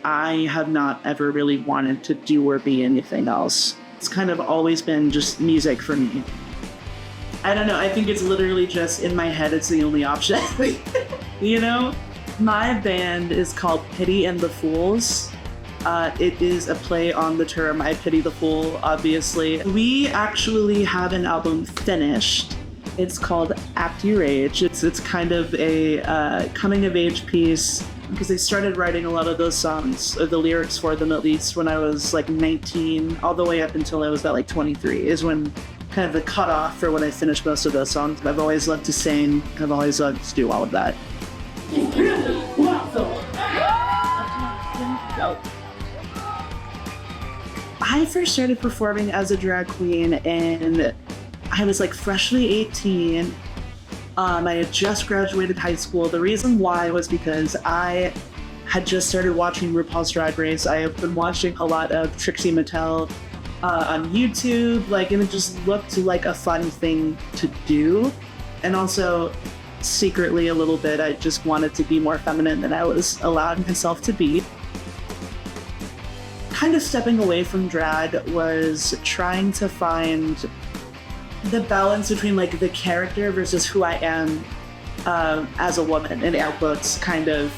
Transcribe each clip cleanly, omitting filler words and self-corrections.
I have not ever really wanted to do or be anything else. It's kind of always been just music for me. I don't know, I think it's literally just in my head, it's the only option. You know? My band is called Pity and the Fools. It is a play on the term I pity the fool, obviously. We actually have an album finished. It's called Act Your Age. It's kind of a coming-of-age piece, because I started writing a lot of those songs, or the lyrics for them at least, when I was like 19, all the way up until I was about like 23, is when kind of the cutoff for when I finished most of those songs. I've always loved to sing. I've always loved to do all of that. I first started performing as a drag queen and I was like freshly 18. I had just graduated high school. The reason why was because I had just started watching RuPaul's Drag Race. I have been watching a lot of Trixie Mattel on YouTube, and it just looked like a fun thing to do. And also, secretly a little bit, I just wanted to be more feminine than I was allowed myself to be. Kind of stepping away from drag was trying to find the balance between the character versus who I am as a woman, in air quotes, kind of,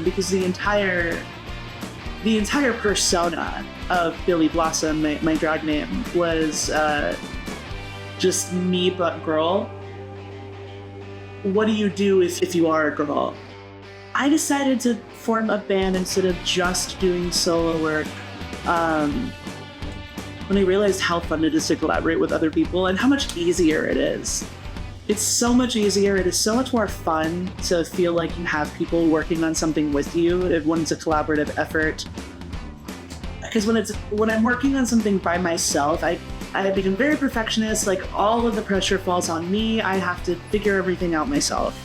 because the entire persona of Billy Blossom, my drag name, was just me but girl. What do you do if you are a girl? I decided to form a band instead of just doing solo work. When I realized how fun it is to collaborate with other people and how much easier it is. It's so much easier. It is so much more fun to feel like you have people working on something with you when it's a collaborative effort. Because when I'm working on something by myself, I become very perfectionist. All of the pressure falls on me. I have to figure everything out myself.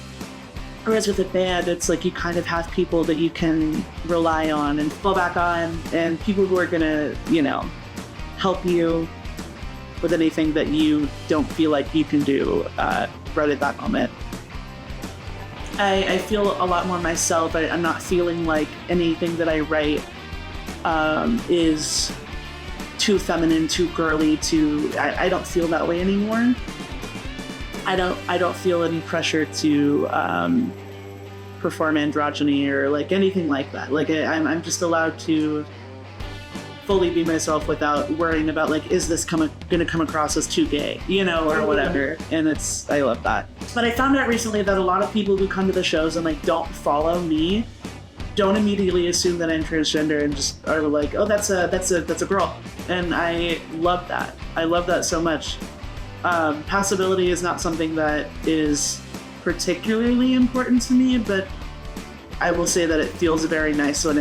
Whereas with a band, it's you kind of have people that you can rely on and fall back on, and people who are gonna, help you with anything that you don't feel like you can do right at that moment. I feel a lot more myself. I'm not feeling like anything that I write is too feminine, too girly, I don't feel that way anymore. I don't feel any pressure to perform androgyny or anything like that. I'm just allowed to fully be myself without worrying about is this gonna come across as too gay, or whatever. And I love that. But I found out recently that a lot of people who come to the shows and don't follow me don't immediately assume that I'm transgender and just are like, oh, that's a girl. And I love that. I love that so much. Passability is not something that is particularly important to me, but I will say that it feels very nice when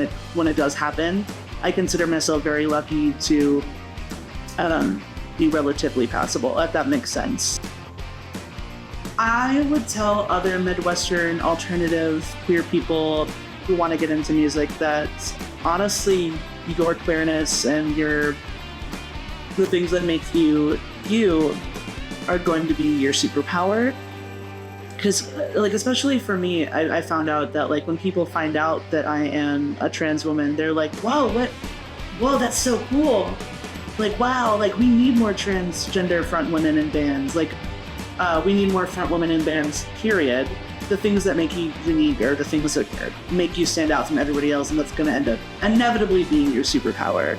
it does happen. I consider myself very lucky to be relatively passable, if that makes sense. I would tell other Midwestern alternative queer people who want to get into music that honestly your queerness and the things that make you are going to be your superpower. Because especially for me, I found out that when people find out that I am a trans woman, they're like, whoa, that's so cool. Wow, we need more transgender front women in bands. We need more front women in bands, period. The things that make you unique are the things that make you stand out from everybody else, and that's going to end up inevitably being your superpower.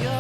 Your